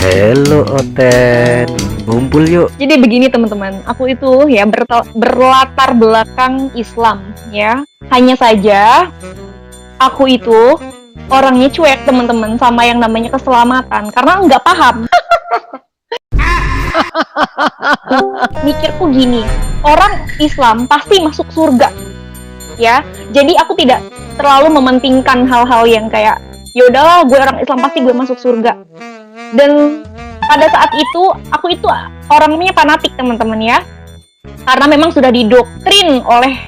Hello Oten, ngumpul yuk. Jadi begini teman-teman, aku itu ya berlatar belakang Islam ya. Hanya saja aku itu orangnya cuek teman-teman sama yang namanya keselamatan karena nggak paham. Mikirku gini, orang Islam pasti masuk surga ya. Jadi aku tidak terlalu mementingkan hal-hal yang kayak yaudahlah gue orang Islam pasti gue masuk surga. Dan pada saat itu aku itu orangnya fanatik teman-teman ya, karena memang sudah didoktrin oleh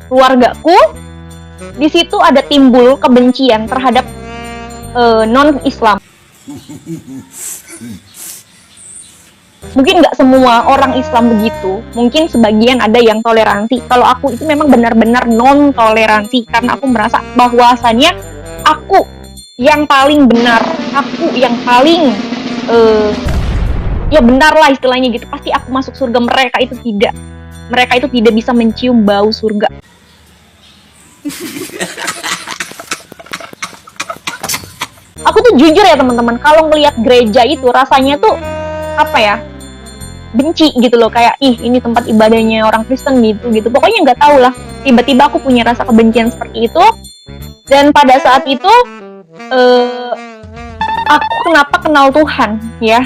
keluargaku. Di situ ada timbul kebencian terhadap non-Islam. Mungkin nggak semua orang Islam begitu, mungkin sebagian ada yang toleransi. Kalau aku itu memang benar-benar non-toleransi karena aku merasa bahwasannya aku yang paling benar, aku yang paling ya benar lah istilahnya gitu. Pasti aku masuk surga, mereka itu tidak bisa mencium bau surga. Aku tuh jujur ya teman-teman, kalau ngelihat gereja itu rasanya tuh apa ya, benci gitu loh, kayak ih ini tempat ibadahnya orang Kristen gitu pokoknya nggak tahu lah, tiba-tiba aku punya rasa kebencian seperti itu. Dan pada saat itu aku kenapa kenal Tuhan ya,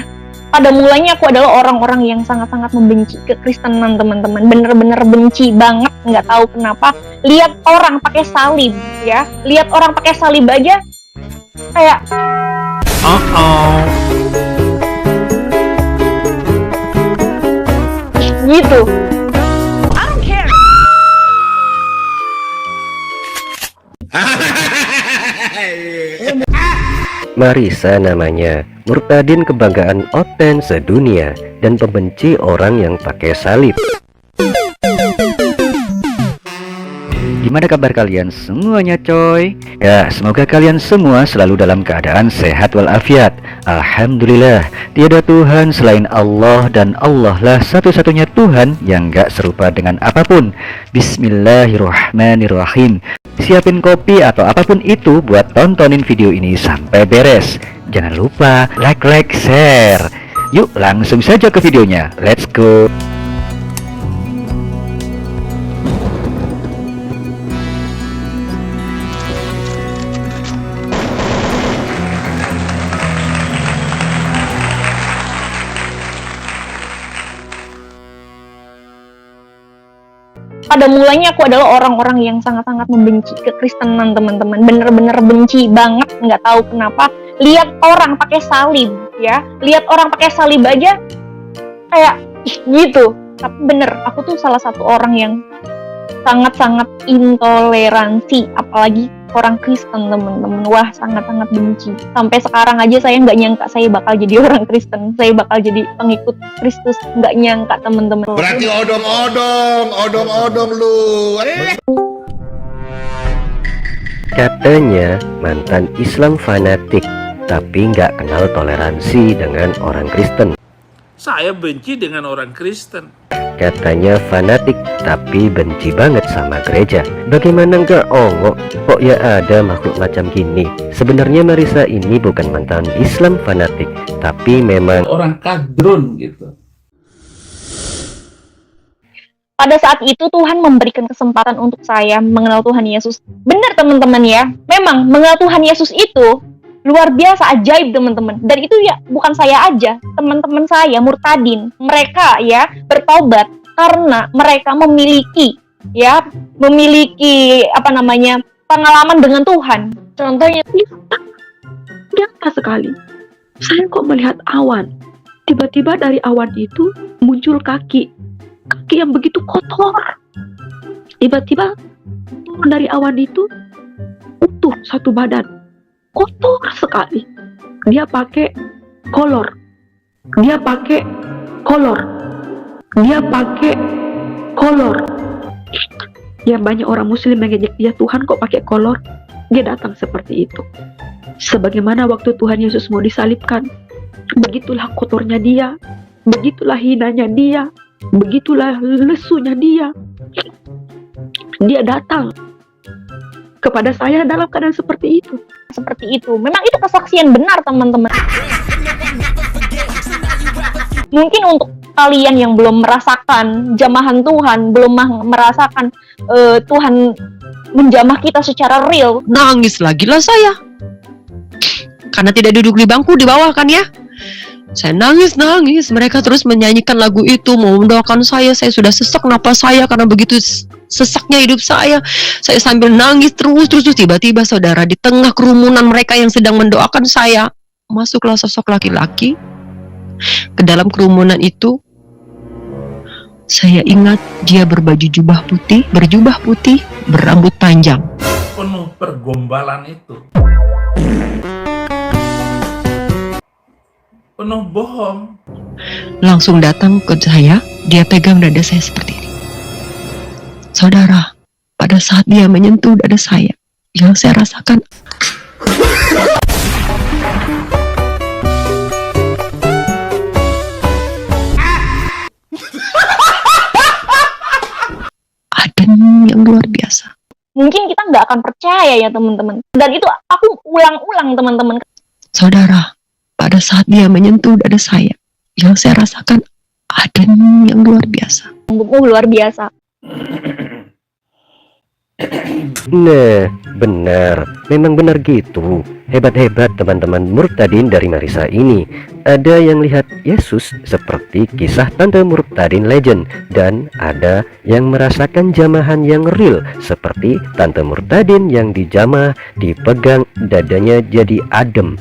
pada mulanya aku adalah orang-orang yang sangat-sangat membenci kekristenan teman-teman, bener-bener benci banget, nggak tahu kenapa. Lihat orang pakai salib ya, lihat orang pakai salib aja kayak gitu. I don't care. Marisa namanya, murtadin kebanggaan Oten sedunia dan pembenci orang yang pakai salib. Gimana kabar kalian semuanya coy? Ya, semoga kalian semua selalu dalam keadaan sehat walafiat. Alhamdulillah, tiada Tuhan selain Allah dan Allah lah satu-satunya Tuhan yang gak serupa dengan apapun. Bismillahirrahmanirrahim. Siapin kopi atau apapun itu buat tontonin video ini sampai beres. Jangan lupa like, share. Yuk langsung saja ke videonya. Let's go. Pada mulanya aku adalah orang-orang yang sangat-sangat membenci kekristenan teman-teman, bener-bener benci banget, nggak tahu kenapa. Lihat orang pakai salib ya, lihat orang pakai salib aja kayak gitu. Tapi bener, aku tuh salah satu orang yang sangat-sangat intoleransi, apalagi orang Kristen teman-teman. Wah, sangat-sangat benci. Sampai sekarang aja saya nggak nyangka saya bakal jadi orang Kristen, saya bakal jadi pengikut Kristus, nggak nyangka teman-teman. Berarti odong lu. Katanya mantan Islam fanatik, tapi nggak kenal toleransi dengan orang Kristen. Saya benci dengan orang Kristen. Katanya fanatik, tapi benci banget sama gereja. Bagaimana nggak ongok? Kok ya ada makhluk macam gini? Sebenarnya Marisa ini bukan mantan Islam fanatik, tapi memang Orang kadrun gitu. Pada saat itu Tuhan memberikan kesempatan untuk saya mengenal Tuhan Yesus. Benar teman-teman ya, memang mengenal Tuhan Yesus itu luar biasa ajaib teman-teman. Dan itu ya bukan saya aja, teman-teman saya murtadin, mereka ya bertobat karena mereka memiliki pengalaman dengan Tuhan. Contohnya nyata sekali, saya kok melihat awan, tiba-tiba dari awan itu muncul kaki yang begitu kotor. Tiba-tiba turun dari awan itu utuh satu badan, kotor sekali. Dia pakai kolor. Ya, banyak orang muslim mengejek dia, Tuhan kok pakai kolor. Dia datang seperti itu. Sebagaimana waktu Tuhan Yesus mau disalibkan, begitulah kotornya dia, begitulah hinanya dia, begitulah lesunya dia. Dia datang kepada saya dalam keadaan seperti itu. seperti itu. Memang itu kesaksian benar teman-teman. Mungkin untuk kalian yang belum merasakan jamahan Tuhan, belum merasakan Tuhan menjamah kita secara real. Nangis lagi lah saya. Karena tidak duduk di bangku di bawah kan ya. Saya nangis. Mereka terus menyanyikan lagu itu, mau mendoakan saya sudah sesak napas saya karena begitu sesaknya hidup saya. Saya sambil nangis terus. Tiba-tiba saudara, di tengah kerumunan mereka yang sedang mendoakan saya, masuklah sosok laki-laki ke dalam kerumunan itu. Saya ingat dia berjubah putih, berambut panjang. Penuh pergombalan itu. Penuh bohong. Langsung datang ke saya, dia pegang dada saya seperti ini. Saudara, pada saat dia menyentuh dada saya, yang saya rasakan adem yang luar biasa. Mungkin kita nggak akan percaya ya teman-teman. Dan itu aku ulang-ulang teman-teman. Saudara, pada saat dia menyentuh dada saya, yang saya rasakan adem yang luar biasa. Luar biasa. Nah, benar. Memang benar gitu. Hebat-hebat teman-teman Murtadin dari Marisa ini. Ada yang lihat Yesus seperti kisah Tante Murtadin Legend, dan ada yang merasakan jamahan yang real seperti Tante Murtadin yang dijamah, dipegang, dadanya jadi adem.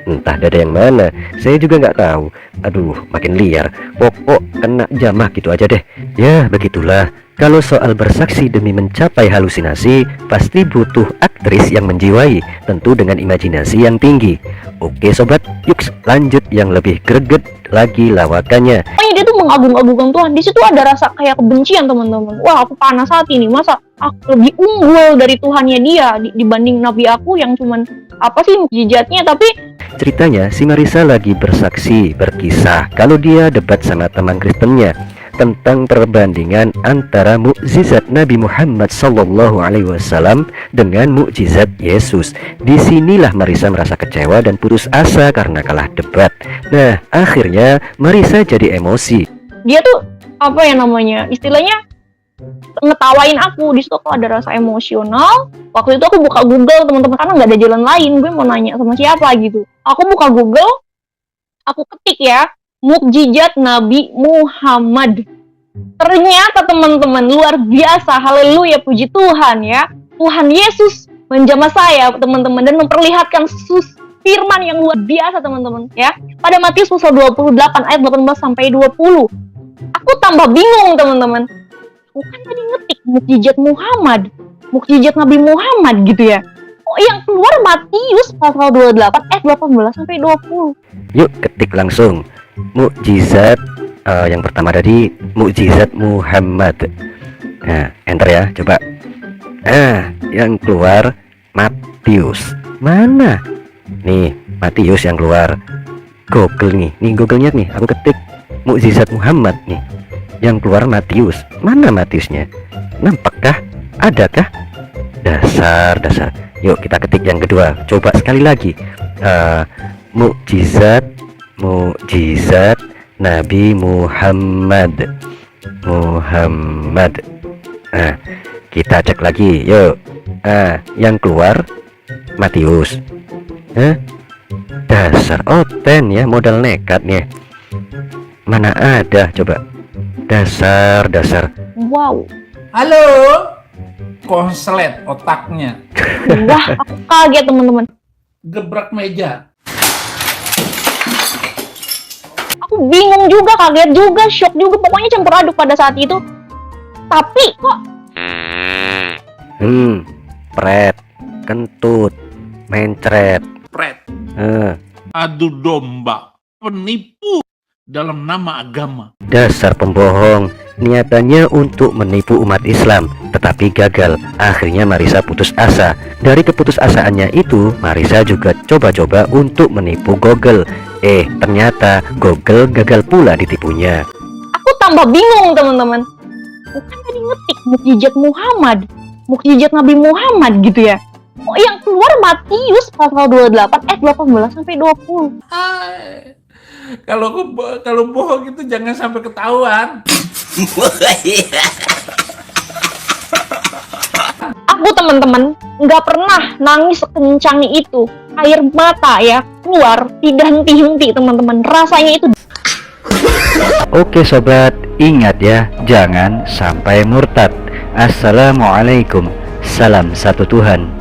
Entah dada yang mana, saya juga nggak tahu. Aduh, makin liar. Pokok kena jamah gitu aja deh. Ya, begitulah. Kalau soal bersaksi demi mencapai halusinasi, pasti butuh aktris yang menjiwai, tentu dengan imajinasi yang tinggi. Oke sobat, yuk lanjut yang lebih greget lagi lawakannya. Pokoknya dia tuh mengagung-agungkan Tuhan. Di situ ada rasa kayak kebencian teman-teman. Wah, aku panas hati nih. Masa aku lebih unggul dari Tuhannya dia dibanding nabi aku yang cuman apa sih mukjizatnya. Tapi ceritanya si Marisa lagi berkisah kalau dia debat sama teman Kristennya tentang perbandingan antara mukjizat Nabi Muhammad SAW dengan mukjizat Yesus. Disinilah Marisa merasa kecewa dan putus asa karena kalah debat. Nah, akhirnya Marisa jadi emosi. dia tuh apa ya namanya, istilahnya ngetawain aku. Di situ aku ada rasa emosional. Waktu itu aku buka Google teman-teman, karena nggak ada jalan lain. Gue mau nanya sama siapa gitu. Aku buka Google, aku ketik ya, mukjizat Nabi Muhammad. Ternyata teman-teman luar biasa, haleluya, puji Tuhan ya. Tuhan Yesus menjamah saya teman-teman dan memperlihatkan firman yang luar biasa teman-teman ya. Pada Matius pasal 28 ayat 18 sampai 20. Aku tambah bingung teman-teman. Bukan tadi ngetik mukjizat Muhammad, mukjizat Nabi Muhammad gitu ya. Oh, yang keluar Matius pasal 28 ayat 18 sampai 20. Yuk ketik langsung mukjizat, yang pertama tadi mukjizat Muhammad. Nah, enter ya, coba. Yang keluar Matius. Mana? Nih, Matius yang keluar. Google nih Google-nya nih. Aku ketik mukjizat Muhammad nih. Yang keluar Matius. Mana Matiusnya? Nampakkah? Adakah? Dasar. Yuk kita ketik yang kedua. Coba sekali lagi. Mukjizat Nabi Muhammad. Nah, kita cek lagi. Yuk. Yang keluar Matius. Dasar oten ya, modal nekat nih. Mana ada coba. Dasar. Wow. Halo, konslet otaknya. Wah, aku kaget teman-teman. Gebrak meja. Aku bingung juga, kaget juga, shock juga, pokoknya campur aduk pada saat itu. Tapi kok pret, kentut, mencret. Pret. Adu domba, penipu dalam nama agama. Dasar pembohong. Niatannya untuk menipu umat Islam, tetapi gagal. Akhirnya Marisa putus asa. Dari keputusasaannya itu, Marisa juga coba-coba untuk menipu Google. Ternyata Google gagal pula ditipunya. aku tambah bingung teman-teman. Bukan tadi ngetik mukjizat Muhammad, mukjizat Nabi Muhammad gitu ya. Oh, yang keluar Matius pasal 28 ayat 18 sampai 20. Kalau bohong itu jangan sampai ketahuan. Aku teman-teman nggak pernah nangis sekencang itu, air mata ya keluar tidak henti-henti teman-teman, rasanya itu. Oke sobat, ingat ya, jangan sampai murtad. Assalamualaikum, salam satu Tuhan.